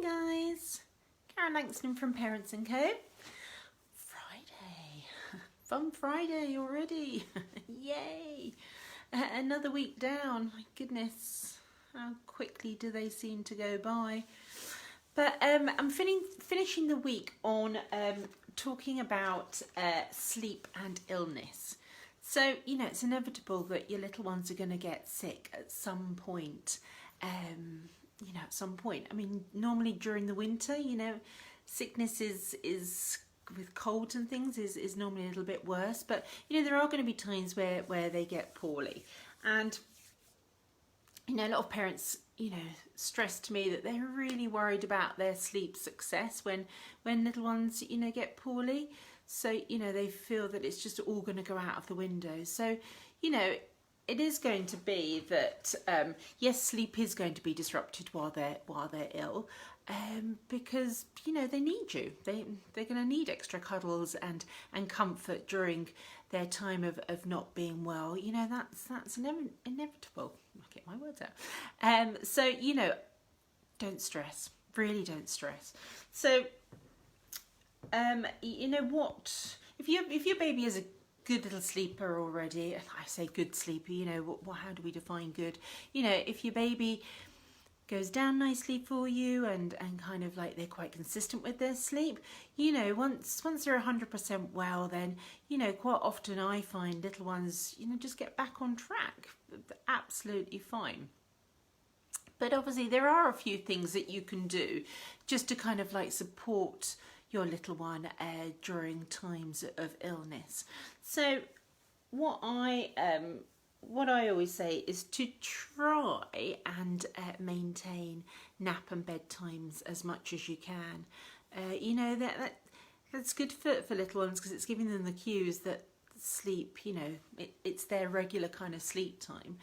Morning guys, Karen Langston from Parents & Co. Friday, fun Friday already, yay, another week down, my goodness, how quickly do they seem to go by. But I'm finishing the week on talking about sleep and illness. So, you know, it's inevitable that your little ones are going to get sick at some point. At some point. I mean, normally during the winter, you know, sickness is with colds and things is normally a little bit worse. But, you know, there are going to be times where they get poorly. And, you know, a lot of parents, you know, stress to me that they're really worried about their sleep success when little ones, you know, get poorly. So, you know, they feel that it's just all going to go out of the window. So, you know, it is going to be that yes, sleep is going to be disrupted while they're ill, because you know they need you. They're going to need extra cuddles and comfort during their time of not being well. You know that's inevitable. I'll get my words out. So you know, don't stress. Really, don't stress. So you know what? If your baby is a good little sleeper already, I say good sleeper, you know, how do we define good? You know, if your baby goes down nicely for you and kind of like they're quite consistent with their sleep, you know, once they're 100% well, then, you know, quite often I find little ones, you know, just get back on track. Absolutely fine. But obviously there are a few things that you can do just to kind of like support your little one during times of illness. So what I always say is to try and maintain nap and bedtimes as much as you can. You know that's good for little ones because it's giving them the cues that sleep, you know, it's their regular kind of sleep time.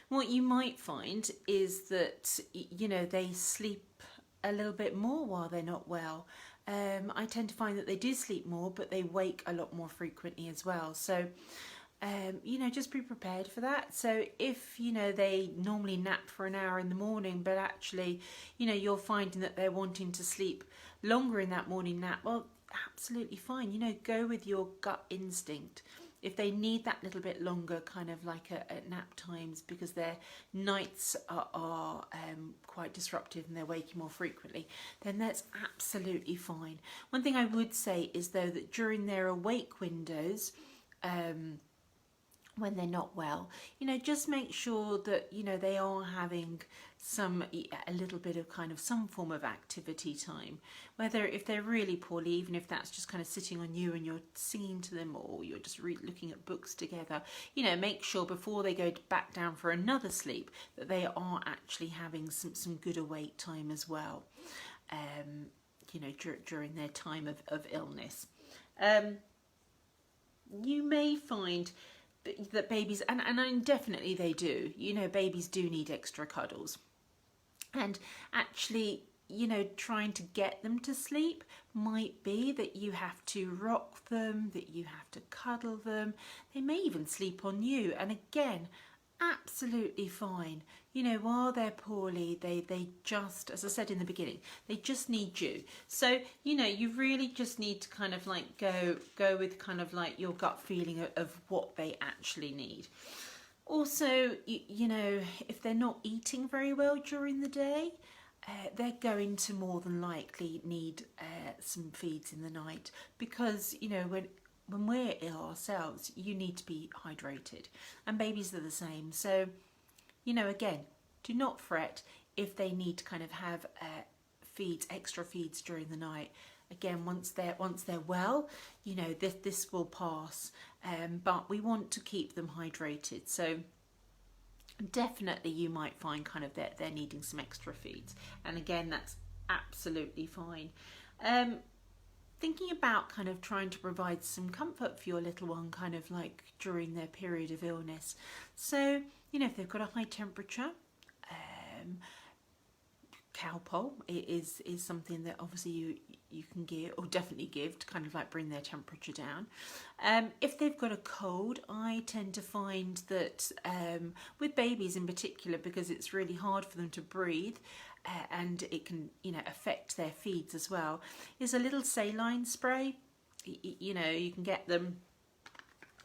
What you might find is that, you know, they sleep a little bit more while they're not well. I tend to find that they do sleep more, but they wake a lot more frequently as well. So, you know, just be prepared for that. So if, you know, they normally nap for an hour in the morning, but actually, you know, you're finding that they're wanting to sleep longer in that morning nap, well, absolutely fine. You know, go with your gut instinct. If they need that little bit longer, kind of like at nap times, because their nights are quite disruptive and they're waking more frequently, then that's absolutely fine. One thing I would say is, though, that during their awake windows, when they're not well, you know, just make sure that, you know, they are having a little bit of kind of some form of activity time, whether if they're really poorly, even if that's just kind of sitting on you and you're singing to them or you're just looking at books together, you know, make sure before they go back down for another sleep that they are actually having some good awake time as well, you know, during their time of illness. You may find that babies, and definitely they do, you know, babies do need extra cuddles. And actually, you know, trying to get them to sleep might be that you have to rock them, that you have to cuddle them. They may even sleep on you. And again, absolutely fine. You know, while they're poorly, they just, as I said in the beginning, they just need you. So, you know, you really just need to kind of like go with kind of like your gut feeling of what they actually need. Also, you know, if they're not eating very well during the day, they're going to more than likely need some feeds in the night, because, you know, when we're ill ourselves, you need to be hydrated, and babies are the same. So, you know, again, do not fret if they need to kind of have extra feeds during the night. Again, once they're well, you know, this will pass, but we want to keep them hydrated. So definitely you might find kind of they're needing some extra feeds, and again, that's absolutely fine. Thinking about kind of trying to provide some comfort for your little one kind of like during their period of illness. So, you know, if they've got a high temperature, Cowpole is something that obviously you can give, or definitely give, to kind of like bring their temperature down. If they've got a cold, I tend to find that with babies in particular, because it's really hard for them to breathe, and it can, you know, affect their feeds as well, is a little saline spray. You know, you can get them.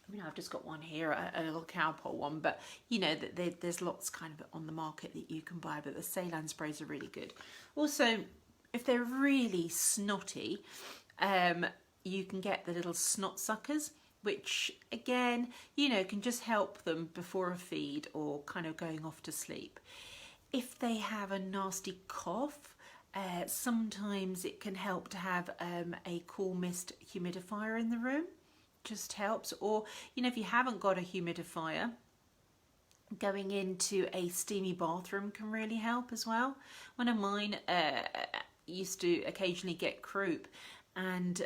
I mean, I've just got one here, a little Cowpole one, but you know that there's lots kind of on the market that you can buy, but the saline sprays are really good. Also, if they're really snotty, you can get the little snot suckers, which again, you know, can just help them before a feed or kind of going off to sleep. If they have a nasty cough, sometimes it can help to have a cool mist humidifier in the room. Just helps. Or, you know, if you haven't got a humidifier, going into a steamy bathroom can really help as well. One of mine used to occasionally get croup, and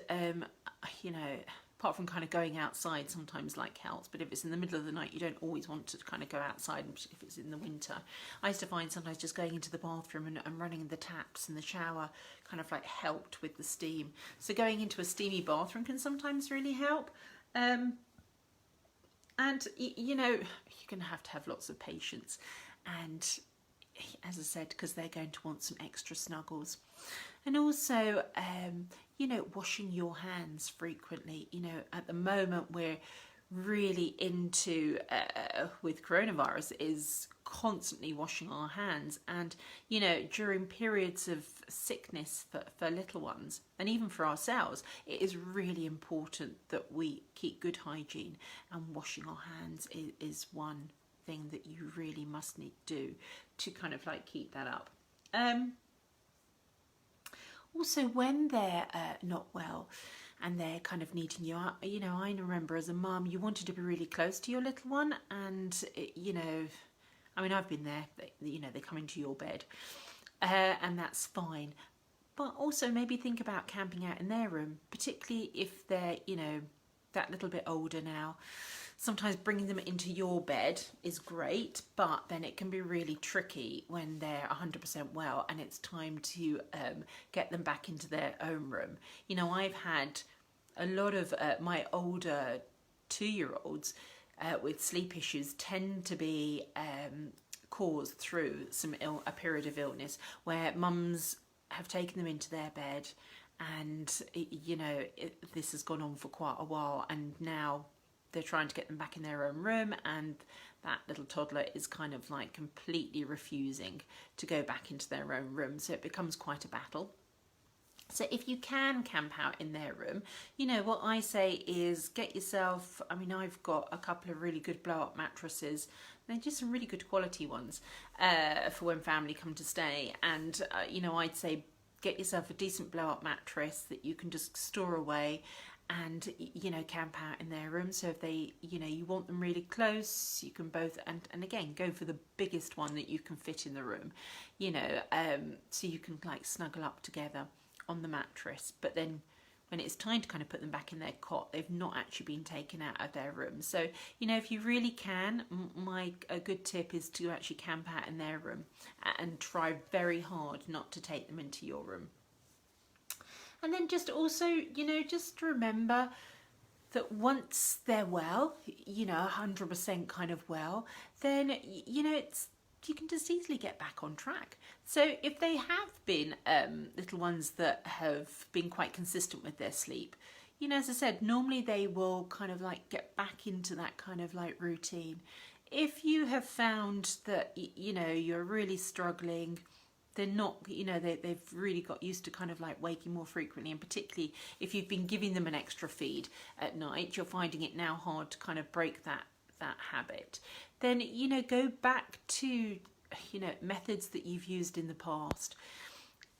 you know, apart from kind of going outside sometimes like helps, but if it's in the middle of the night, you don't always want to kind of go outside if it's in the winter. I used to find sometimes just going into the bathroom and running the taps and the shower kind of like helped with the steam. So going into a steamy bathroom can sometimes really help. And you know, you're going to have lots of patience, and as I said, because they're going to want some extra snuggles. And also, you know, washing your hands frequently. You know, at the moment we're really into, with coronavirus, is constantly washing our hands. And, you know, during periods of sickness for little ones, and even for ourselves, it is really important that we keep good hygiene, and washing our hands is one thing that you really must need to do to kind of like keep that up. Also, when they're not well and they're kind of needing you out, you know, I remember as a mum, you wanted to be really close to your little one, and you know, I mean, I've been there, you know, they come into your bed, and that's fine. But also maybe think about camping out in their room, particularly if they're, you know, that little bit older now. Sometimes bringing them into your bed is great, but then it can be really tricky when they're 100% well and it's time to get them back into their own room. You know, I've had a lot of my older 2-year-olds with sleep issues tend to be caused through a period of illness where mums have taken them into their bed, and you know, this has gone on for quite a while, and now they're trying to get them back in their own room, and that little toddler is kind of like completely refusing to go back into their own room, so it becomes quite a battle. So if you can camp out in their room, you know, what I say is get yourself, I mean, I've got a couple of really good blow-up mattresses. They're just some really good quality ones for when family come to stay. And, you know, I'd say get yourself a decent blow-up mattress that you can just store away and, you know, camp out in their room. So if they, you know, you want them really close, you can both, and again, go for the biggest one that you can fit in the room, you know, so you can like snuggle up together on the mattress. But then when it's time to kind of put them back in their cot, they've not actually been taken out of their room. So, you know, if you really can, a good tip is to actually camp out in their room and try very hard not to take them into your room. And then just also, you know, just remember that once they're well, you know, 100% kind of well, then, you know, you can just easily get back on track. So if they have been little ones that have been quite consistent with their sleep, you know, as I said, normally they will kind of like get back into that kind of like routine. If you have found that, you know, you're really struggling, they're not, you know, they've really got used to kind of like waking more frequently, and particularly if you've been giving them an extra feed at night, you're finding it now hard to kind of break that habit, then, you know, go back to, you know, methods that you've used in the past.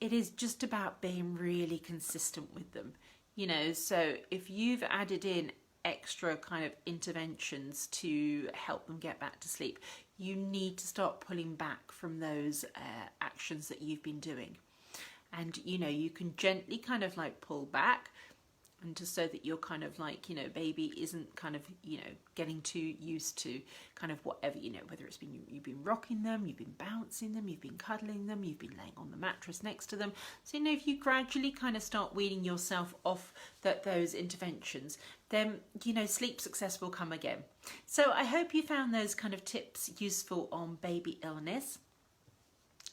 It is just about being really consistent with them, you know. So if you've added in extra kind of interventions to help them get back to sleep, you need to start pulling back from those actions that you've been doing. And, you know, you can gently kind of like pull back and just so that you're kind of like, you know, baby isn't kind of, you know, getting too used to kind of whatever, you know, whether it's been you've been rocking them, you've been bouncing them, you've been cuddling them, you've been laying on the mattress next to them. So, you know, if you gradually kind of start weaning yourself off those interventions, then, you know, sleep success will come again. So I hope you found those kind of tips useful on baby illness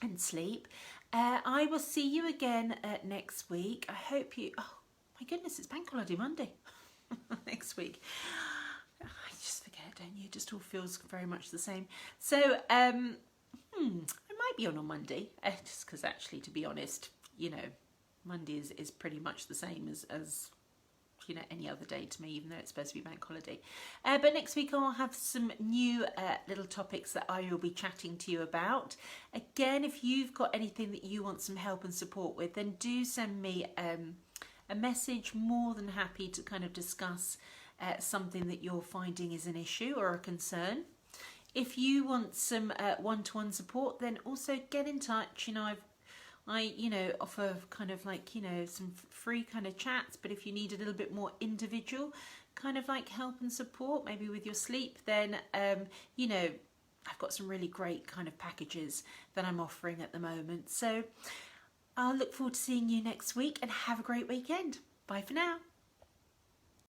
and sleep. I will see you again next week. I hope you... Oh, my goodness, it's Bank Holiday Monday next week. I just forget, don't you? It just all feels very much the same. So, I might be on Monday, just because actually, to be honest, you know, Monday is pretty much the same as you know, any other day to me, even though it's supposed to be bank holiday. But next week I'll have some new little topics that I will be chatting to you about. Again, if you've got anything that you want some help and support with, then do send me a message. More than happy to kind of discuss something that you're finding is an issue or a concern. If you want some one-to-one support, then also get in touch. You know, I you know, offer kind of like, you know, some free kind of chats, but if you need a little bit more individual kind of like help and support, maybe with your sleep, then you know, I've got some really great kind of packages that I'm offering at the moment. So I'll look forward to seeing you next week, and have a great weekend. Bye for now.